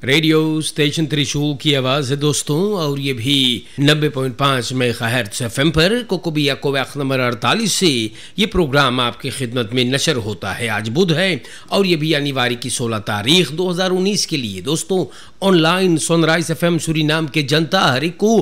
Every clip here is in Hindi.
रेडियो स्टेशन त्रिशूल की आवाज़ है दोस्तों, और ये भी 90.5 मेगाहर्ट्ज़ एफएम पर कोकोबिया कोवैक्स नंबर 48 से ये प्रोग्राम आपकी खिदमत में नशर होता है। आज बुध है और ये भी यानी की 16 तारीख 2019 के लिए दोस्तों ऑनलाइन सनराइज एफएम सूरीनाम के जनता हरी को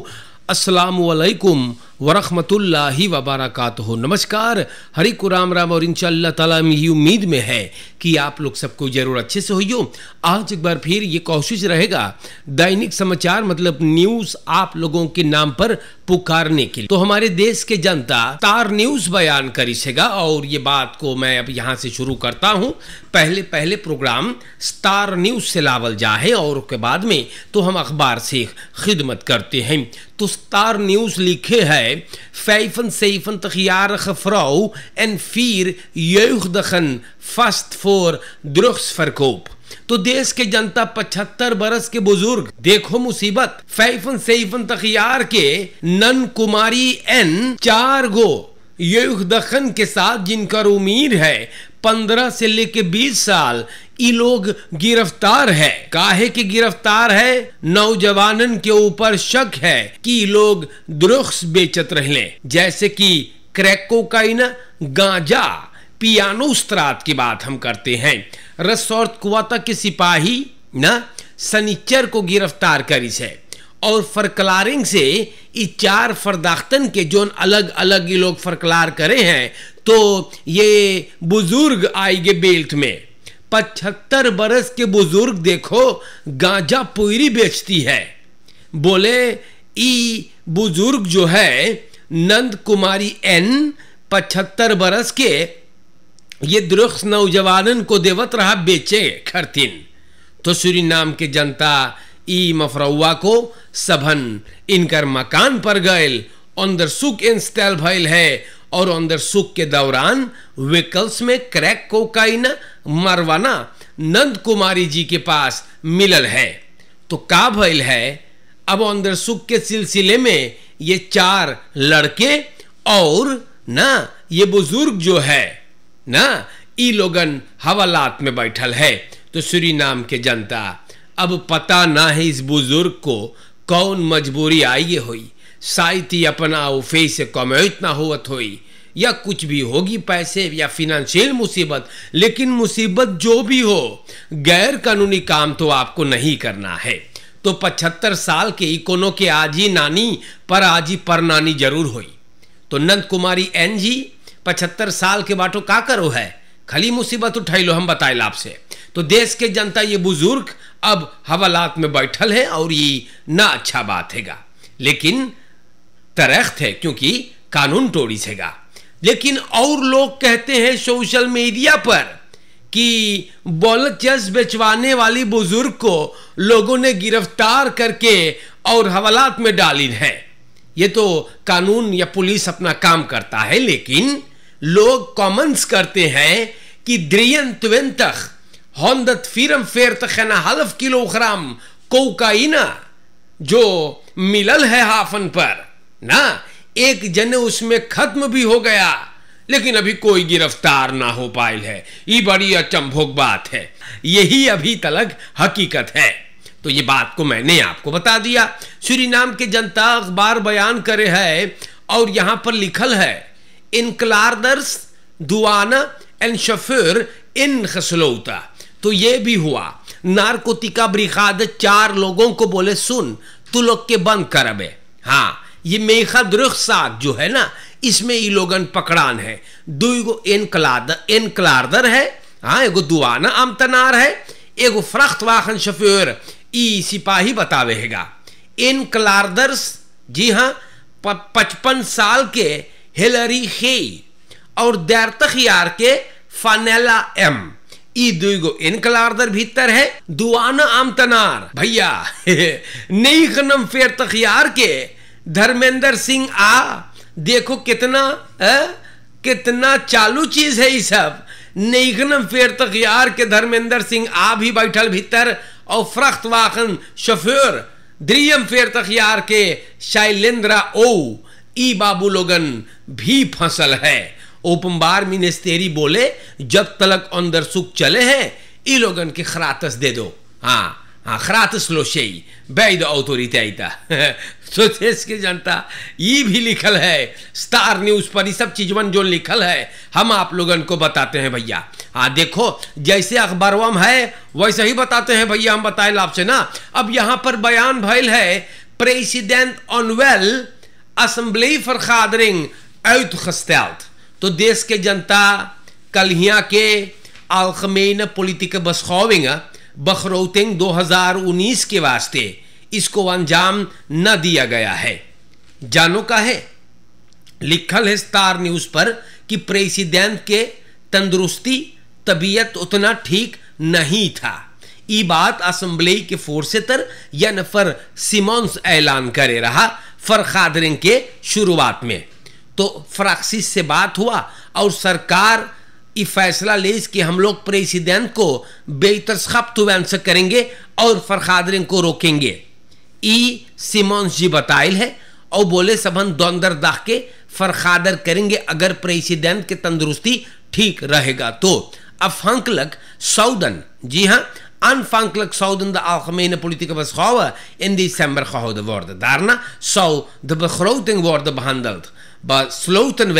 अस्सलामु अलैकुम वरहमतुल्लाहि वबरकातुहू। नमस्कार, हरी को राम राम, और इंशाअल्लाह ताला यही उम्मीद में है कि आप लोग सबको जरूर अच्छे से होइयो। आज एक बार फिर ये कोशिश रहेगा दैनिक समाचार मतलब न्यूज़ आप लोगों के नाम पर पुकारने के लिए। तो हमारे देश के जनता स्टार न्यूज़ बयान करेगा, और ये बात को मैं अब यहाँ से शुरू करता हूँ। पहले प्रोग्राम स्टार न्यूज़ से लावल जाए और उसके बाद में तो हम अखबार से खिदमत करते हैं। तो स्टार न्यूज़ लिखे है 75 Jahre vrouw en 4 jeugdigen vast voor drugsverkoop। तो देश के जनता 75 बरस के बुजुर्ग, देखो मुसीबत, 75 Jahre के नन कुमारी एन 4 गो युगदखन के साथ जिनका उम्र है 15 से लेके 20 साल, ये लोग गिरफ्तार है। काहे के गिरफ्तार है? नौजवानन के ऊपर शक है कि लोग ड्रग्स बेचत रहले, जैसे कि क्रैक कोकाइन, गांजा, पियानो स्त्रात की बात हम करते हैं। रसौर्त कुआता के सिपाही ना सनीचर को गिरफ्तार करी से, और फरकलारिंग से ये 4 फरदाख्तन के जो अलग अलग ये लोग फरकलार करे हैं। तो ये बुजुर्ग आएगे बेल्ट में 75 बरस के बुजुर्ग देखो गांजा पुरी बेचती है। बोले ई बुजुर्ग जो है नंद कुमारी एन 75 बरस के, ये ड्रग्स नौजवानन को देवत रहा बेचे खरतिन। तो सूरीनाम के जनता ई मफरौआ को सबन इनकर मकान पर गए, अंदर सुख इंस्टॉल भइल है, और अंदर सुख के दौरान व्हीकल्स में क्रैक कोकाइन मरवाना नंद कुमारी जी के पास मिलल है। तो का भइल है, अब अंदर सुख के सिलसिले में ये 4 लड़के और ना ये बुजुर्ग जो है ना ई लोगन हवालात में बैठल है। तो सूरीनाम के जनता अब पता ना है इस बुजुर्ग को कौन मजबूरी आई हुई, शायद ही अपना उफे से कमाइत ना होत हुई, या कुछ भी होगी, पैसे या फिनेंशियल मुसीबत। लेकिन मुसीबत जो भी हो, गैर कानूनी काम तो आपको नहीं करना है। तो 75 साल के इकोनो के आजी नानी पर आजी पर नानी जरूर हुई। तो नंद कुमारी एन जी 75 साल के बाटो का करो है, खाली मुसीबत उठाई लो, हम बताए आपसे। तो देश के जनता ये बुजुर्ग अब हवालात में बैठल है, और ये ना अच्छा बात हैगा, लेकिन तरख्त है क्योंकि कानून तोड़ी सेगा। लेकिन और लोग कहते हैं सोशल मीडिया पर कि बोलत चस बेचवाने वाली बुजुर्ग को लोगों ने गिरफ्तार करके और हवालात में डाली है। ये तो कानून या पुलिस अपना काम करता है, लेकिन लोग कमेंट्स करते हैं कि 140 किलोग्राम कोकाइना जो मिलल है हाफन पर ना, एक जने उसमें खत्म भी हो गया, लेकिन अभी कोई गिरफ्तार ना हो पायल है। ये बड़ी अचंभोग बात है, यही अभी तलक हकीकत है। तो ये बात को मैंने आपको बता दिया। सूरीनाम के जनता अखबार बयान करे है, और यहां पर लिखल है इनकलार्दर्स दुआना एंड शफर इन खसलौता। तो ये भी हुआ, नारकोतिका ब्रिगाद 4 लोगों को बोले सुन तू लोग के बंद करबे। हाँ, ये मेखा ड्रग्स जो है ना, इसमें ये लोगन पकड़ान है। 2 एनक्लार्दर है, हाँ, एगो दुआना आमतनार है, एगो फ्रख्त वाहन शफर ई सिपाही बतावेगा। एनक्लार्दर्स जी हाँ 55 साल के हिलरी खे और देरतखियार के फानेला एम, ई 2 इनकलार्दर भीतर है। दुआना आमतनार भैया नई खनम फेर तखियार के धर्मेंद्र सिंह आ, देखो कितना चालू चीज है ये सब। नई खनम फेर तखियार के धर्मेंद्र सिंह आ भी बैठल भीतर, और फ्रख्त वाहन शफर द्रियम फेर तखियार के शैलेंद्रा ओ ई बाबू लोगन भी फंसल है। ओपमबार मिनिस्टेरी बोले जब तलक अंदर सुख चले हैं ई लोगन के खरातस दे दो। हाँ हाँ, gratis logies bij de autoriteiten। तो देश की जनता ये भी लिखल है स्टार न्यूज पर, ये सब चीजवन जो लिखल है हम आप लोगन को बताते हैं भैया। हाँ देखो, जैसे अखबारों में है वैसे ही बताते हैं भैया, हम बताए आपसे ना। अब यहाँ पर बयान भइल है, प्रेसिडेंट ऑनवेल असेंबली vergadering uitgesteld। तो देश के जनता कल यहाँ के algemene politieke beschouwingen begroting 2019 के वास्ते इसको अंजाम न दिया गया है। जानो का है, लिखल है स्टार न्यूज पर कि प्रेसिडेंट के तंदुरुस्ती तबीयत उतना ठीक नहीं था। ये बात असेंबली के फोर्सेतर यानी फर सिमोन्स ऐलान करे रहा फरखादरिंग के शुरुआत में। तो फ्राक्सिस से बात हुआ और सरकार ये फैसला ले कि हम लोग प्रेसिडेंट को बेतरखब्त करेंगे और फरखादरिंग को रोकेंगे। ई सिमोन्स जी बताइल है और बोले सबन दोंदर दाख के फरखादर करेंगे अगर प्रेसिडेंट के तंदुरुस्ती ठीक रहेगा तो। afhankelijk zouden, जी हाँ, aanvankelijk zouden de algemene politieke beschouwingen in december gehouden worden. Daarna zou de begroting worden behandeld. Besloten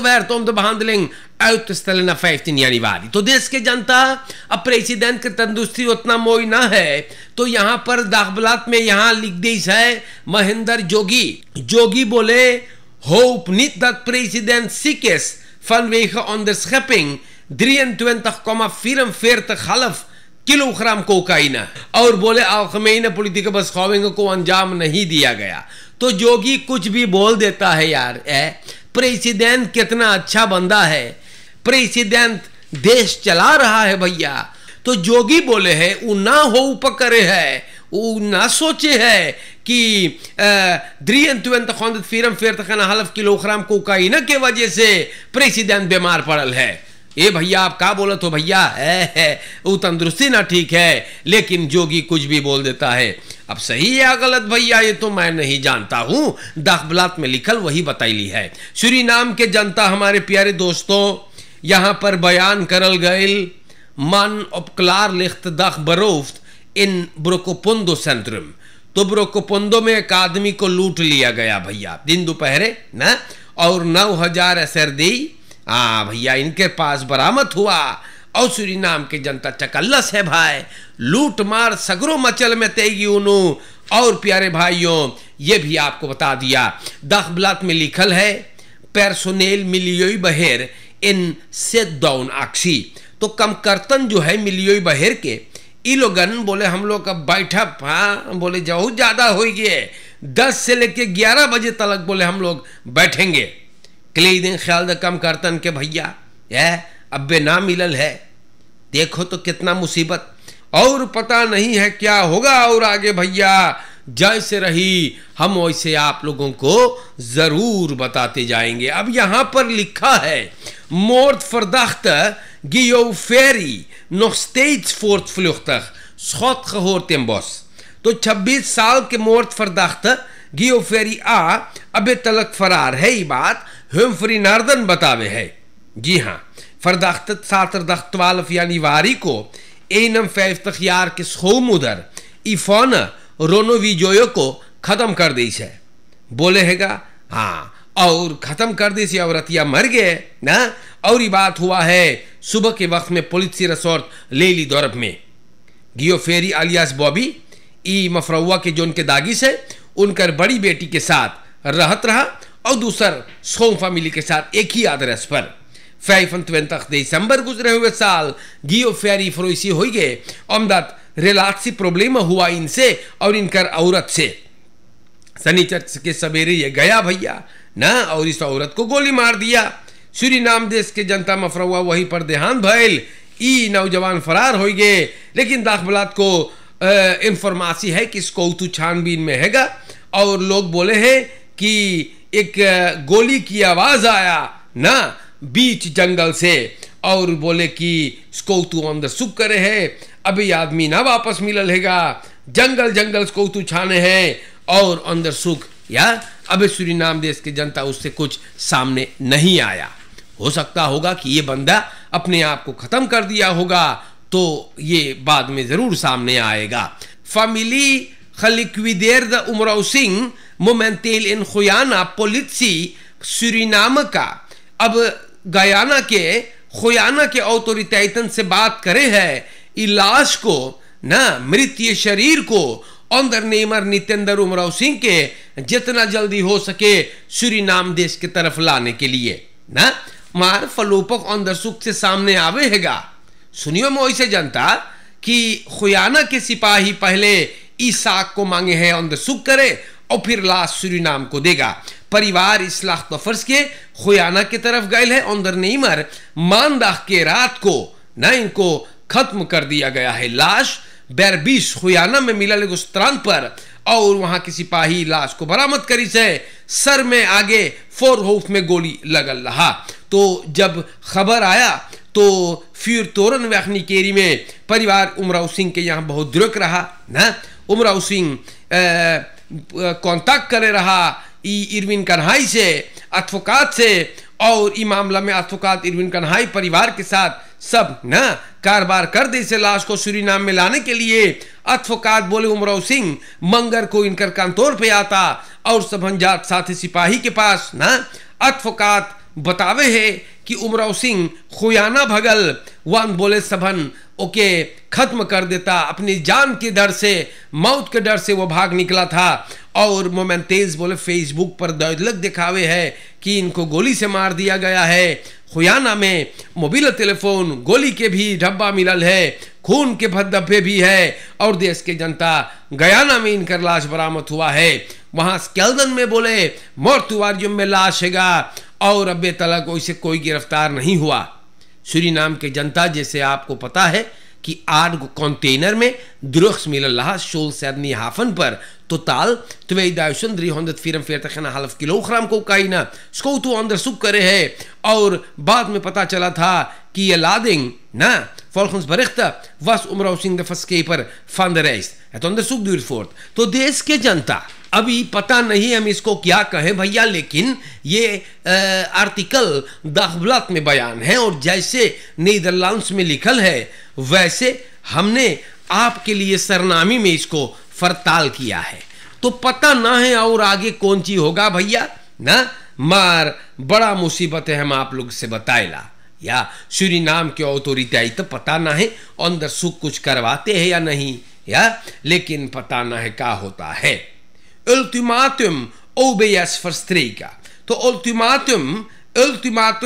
werd om de behandeling uit te stellen naar 15 januari। तो देश के जनता अब प्रेसिडेंट की तंदुरुस्ती उतना मोई ना है, तो यहाँ पर दाखबलात में यहाँ लिख दी है महेंद्र जोगी बोले hoop niet dat president ziek is vanwege onderschepping 23,44 kilogram cocaine, और बोले algemene politieke beschouwingen को अंजाम नहीं दिया गया। तो जोगी कुछ भी बोल देता है यार। प्रेसिडेंट कितना अच्छा बंदा है, प्रेसिडेंट देश चला रहा है भैया। तो जोगी बोले है वो ना हो पकड़े है, वो ना सोचे है कि 23,44 किलोग्राम कोकाइन के वजह से प्रेसिडेंट बीमार पड़ल है। ए भैया आप क्या बोलत हो भैया, है वो तंदुरुस्ती ना ठीक है, लेकिन जोगी कुछ भी बोल देता है। अब सही है या गलत भैया ये तो मैं नहीं जानता हूं, दाखबलात में लिखल वही बताइली है। सूरीनाम के जनता हमारे प्यारे दोस्तों, यहां पर बयान करल गईल मन उपक्लार लिख्त दख बरोफ्त इन ब्रोकोपुंदो सेंट्रम। तो ब्रोकोपुंदो में एक आदमी को लूट लिया गया भैया दिन दोपहरे ना, और 9,000 असरदी भैया इनके पास बरामद हुआ। और सूरीनाम के जनता चकल्लस है भाई, लूट मार सगरो मचल में तेगी उनु। और प्यारे भाइयों ये भी आपको बता दिया, दाखबलात में लिखल है पर्सोनेल मिलियोई बहेर इन सेट डाउन आक्सी। तो कम कर्तन जो है मिलियोई बहेर के ई लोगन बोले हम लोग अब बैठा, हाँ बोले बहुत ज्यादा हो गए, 10 से लेके 11 बजे तक बोले हम लोग बैठेंगे। कई दिन ख्याल कम करतन के भैया अब ना मिलल है। देखो तो कितना मुसीबत, और पता नहीं है क्या होगा और आगे भैया। जैसे रही हम वैसे आप लोगों को जरूर बताते जाएंगे। अब यहां पर लिखा है moordverdachte Gio Ferry nog steeds voortvluchtig, schot gehoord in Bos। तो 26 साल के moordverdachte गियो फेरी अभी तलक फरार है। ये बात हुम्फ्री नार्दन बतावे है। जी हाँ, verdachte zaterdag 12 januari को 51 jaar के schoonmoeder Yvonne Ronovijoyo को खत्म कर दी है। बोले हैगा हाँ, और खत्म कर दी औरतिया मर गए ना। और ये बात हुआ है सुबह के वक्त में पुलिस रिसोर्ट लेली दौरब में। गियो फेरी अलियास बॉबी ई मफरवा के जो उनके दागी से उनकर बड़ी बेटी के साथ रहत रहा और दूसर schoon फैमिली के साथ एक ही एड्रेस पर। 25 दिसंबर गुजरे हुए साल गियो फेरी फरोइसी हो गए omdat relatie problemen हुआ इनसे और इनकर औरत से। शनिचर के सवेरे ये गया भैया ना और इस औरत को गोली मार दिया। सूरीनाम देश के जनता मफरवा वहीं पर देहांत भइल, ई नौजवान फरार हो गए। लेकिन दाखबलात को इंफॉर्मेशन है कि इसको छानबीन में हैगा और लोग बोले हैं कि एक गोली की आवाज आया ना बीच जंगल से और बोले कि स्कोतू अंदर सुख करे है, अभी आदमी ना वापस मिलल हैगा, जंगल जंगल स्कोतू छाने हैं और अंदर सुख। या अभी सूरीनाम देश की जनता उससे कुछ सामने नहीं आया। हो सकता होगा कि ये बंदा अपने आप को खत्म कर दिया होगा, तो ये बाद में जरूर सामने आएगा। Familie geliquideerde Umrao Singh momenteel in Guyana, politie Suriname का। अब गयाना के खुयाना के ऑथोरिटेटन से बात करे है इलाज को ना, मृत शरीर को ondernemer नितेंद्र उमराव सिंह के जितना जल्दी हो सके सूरीनाम देश की तरफ लाने के लिए ना, मार फलोपक onderzoek से सामने आवेगा। सुनियो मोई से जनता कि खुयाना के सिपाही पहले इसाक को मांगे हैं onderzoek करे और फिर लाश सूरीनाम को देगा। परिवार इस स्लाchtofers के खुयाना की तरफ गए है। ondernemer मानदाह के रात को ना इनको खत्म कर दिया गया है। लाश बेरबीस खुयाना में मिला लेगो स्त्रान पर और वहां के सिपाही लाश को बरामद करी से सर में आगे फोरहोफ में गोली लगल रहा। तो जब खबर आया तो फिर तोरन वैखनी केरी में परिवार उमराव सिंह के यहाँ बहुत दुख रहा ना। उमराव सिंह कांटेक्ट करे रहा इरविन कन्हाई से, एडवोकेट से, और इस मामला में एडवोकेट इरविन कन्हाई परिवार के साथ सब ना कारबार कर दे से लाश को सूरीनाम में लाने के लिए। एडवोकेट बोले उमराव सिंह मंगर को इनकर कांतोर पे आता और सबंजात साथी सिपाही के पास ना। एडवोकेट बतावे है कि उमराव सिंह खुयाना भगल वन बोले सबन ओके खत्म कर देता, अपनी जान के डर से, मौत के डर से वो भाग निकला था। और मोमेंटेज बोले फेसबुक पर दौलत दिखावे है कि इनको गोली से मार दिया गया है। खुयाना में मोबाइल टेलीफोन गोली के भी डब्बा मिलल है, खून के धब्बे भी है और देश के जनता गयाना में इनका लाश बरामद हुआ है। वहां स्केल्दन में बोले मोर्तुआरियम में लाश हैगा और अबे तलक वैसे कोई गिरफ्तार नहीं हुआ। सूरीनाम के जनता जैसे आपको पता है कि 8 कंटेनर में drugs मिलल रहा शोल हाफन पर totaal 2344,5 किलोग्राम कोकाइन स्कोटू onderzoek करे है। और बाद में पता चला था कि ये लादिंग ना volgens berichten was Umrao Singh de verskeper van de reis। Het onderzoek duurt voort। तो देश के जनता अभी पता नहीं हम इसको क्या कहें भैया, लेकिन ये आर्टिकल दाखबलात में बयान है और जैसे नीदरलैंड्स में लिखल है वैसे हमने आपके लिए सरनामी में इसको फरताल किया है। तो पता ना है और आगे कौन चीज होगा भैया ना, मार बड़ा मुसीबत है। हम आप लोग से बताएला या सूरीनाम के ऑथोरिटी तो पता ना है onderzoek कुछ करवाते हैं या नहीं या, लेकिन पता ना है क्या होता है। Ultimatum OBS verstreken. To ultimatum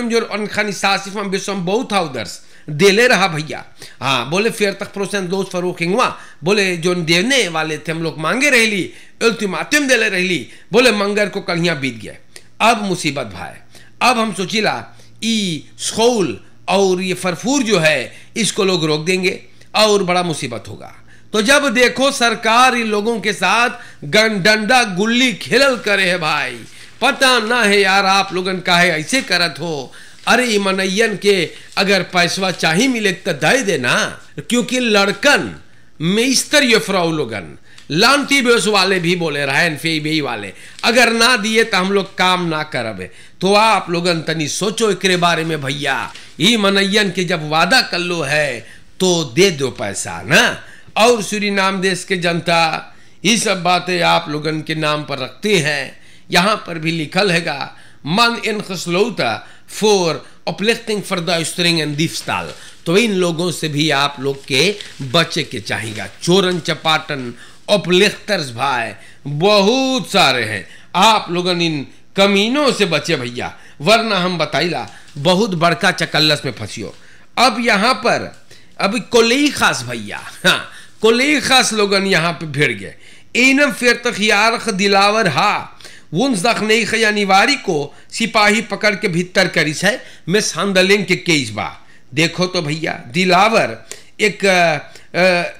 जो organisatie van bouwhouders देले रहा भैया। हाँ बोले 40% लोसverhoging हुआ, बोले जो देने वाले थे हम लोग मांगे रहली, अल्टीमेटम देले रहली, बोले मंगर को कलियां बीत गए। अब मुसीबत भाई, अब हम सोचिला ई स्कूल और ये फरफूर जो है इसको लोग रोक देंगे और बड़ा मुसीबत होगा। तो जब देखो सरकार इन लोगों के साथ डंडा गुल्ली खेलल करे है भाई, पता ना है यार आप लोगन काहे ऐसे करत हो। अरे मनैयन के अगर पैसवा चाहिए मिले तो दे देना, क्योंकि लड़कन मेस्तर ये फ्राउ लोगन लांती बेस वाले भी बोले रहन फेबे वाले अगर ना दिए तो हम लोग काम ना करबे। तो आप लोगन तनी सोचो एकरे बारे में भैया। ई मनैयन के जब वादा कर लो है तो दे दो पैसा ना। और सूरीनाम देश के जनता ये सब बातें आप लोगन के नाम पर रखते हैं। यहाँ पर भी लिखल हैगा मन इन खसलौता for uplifting for the string and दिफस्टाल। तो इन लोगों से भी आप लोग के बचे के चाहिएगा। चोरन चपाटन अपलिफ्टर्स भाई बहुत सारे हैं, आप लोगन इन कमीनों से बचे भैया, वरना हम बताइला बहुत बड़का चकल्लस में फंसियो। अब यहाँ पर अभी कोलेई खास भैया, हाँ कोलेई खास लोगन यहाँ पे भिड़ गए। इनम फिर तक यारख दिलावर हा वुंसदख नहीं खयानिवारी को सिपाही पकड़ के भीतर करिस है मिस हंदलिंग के केस बा। देखो तो भैया दिलावर एक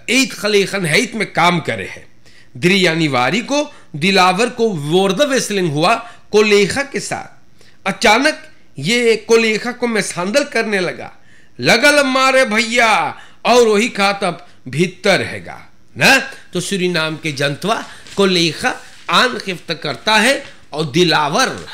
एट खलीखन हैत में काम करे है। द्रियानिवारी को दिलावर को वोर्द वेसलिंग हुआ कोलेखा के साथ। अचानक ये कोलेखा को मिसहैंडल करने लगा, लगल मारे भैया और वही खातब भीतर हैगा ना। तो सूरीनाम के जनतवा कोलेखा आन खिफ्त करता है और दिलावर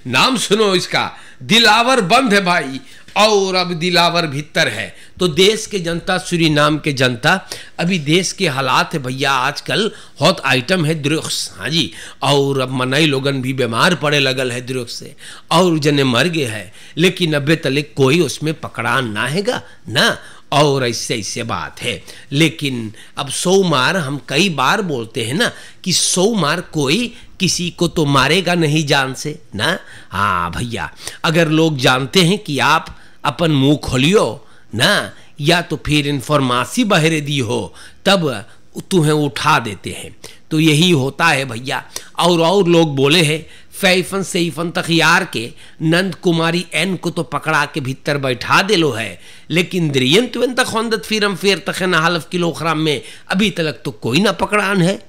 नाम सुनो इसका, दिलावर बंद है भाई और अब दिलावर भीतर है। तो देश के जनता, सूरीनाम के जनता, अभी देश के हालात है भैया आजकल हॉट आइटम है ड्रग्स। हाँ जी, और अब मनई लोगन भी बीमार पड़े लगल है ड्रग्स से, और जने मर गए है, लेकिन अबे तले कोई उसमें पकड़ा ना हैगा ना। और ऐसे ऐसे बात है। लेकिन अब 100 मार हम कई बार बोलते हैं ना कि 100 मार कोई किसी को तो मारेगा नहीं जान से ना। हाँ भैया, अगर लोग जानते हैं कि आप अपन मुंह खोलियो ना, या तो फिर इन्फॉर्मासी बहरे दी हो, तब तुम्हें उठा देते हैं। तो यही होता है भैया। और लोग बोले हैं फैफन सैफन तखियार के नंद कुमारी एन को तो पकड़ा के भीतर बैठा देलो है, लेकिन द्रियन तुन तक खोंदत फिरम फेर तखन हलफ किलो खराम में अभी तक तो कोई ना पकड़ान है।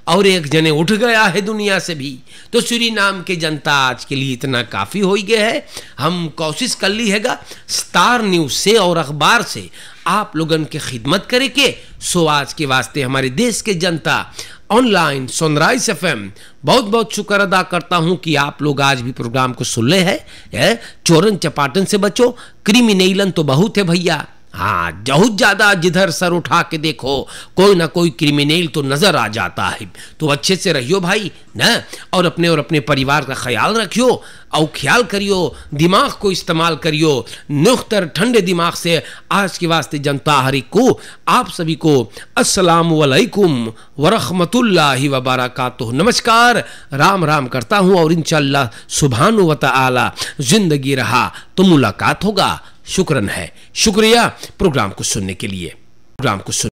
और एक जने उठ गया है दुनिया से भी। तो सूरीनाम के जनता आज के लिए इतना काफ़ी हो गया है। हम कोशिश कर ली हैगा स्टार न्यूज़ से और अखबार से आप लोगन के खिदमत करे के। सो आज के वास्ते हमारे देश के जनता ऑनलाइन सनराइज एफएम बहुत बहुत शुक्र अदा करता हूं कि आप लोग आज भी प्रोग्राम को सुन ले है। चोरन चपाटन से बचो, क्रिमिनलन तो बहुत है भैया। हाँ, बहुत ज्यादा, जिधर सर उठा के देखो कोई ना कोई क्रिमिनल तो नजर आ जाता है। तो अच्छे से रहियो भाई ना, और अपने परिवार का ख्याल रखियो और ख्याल करियो, दिमाग को इस्तेमाल करियो नुख्तर ठंडे दिमाग से। आज के वास्ते जनता हरी को आप सभी को अस्सलामु अलैकुम वरहमतुल्लाहि वबरकातुहू, नमस्कार, राम राम करता हूँ। और इंशाअल्लाह सुब्हानु व तआला जिंदगी रहा तो मुलाकात होगा। शुक्रन है, शुक्रिया प्रोग्राम को सुनने के लिए। प्रोग्राम को सुन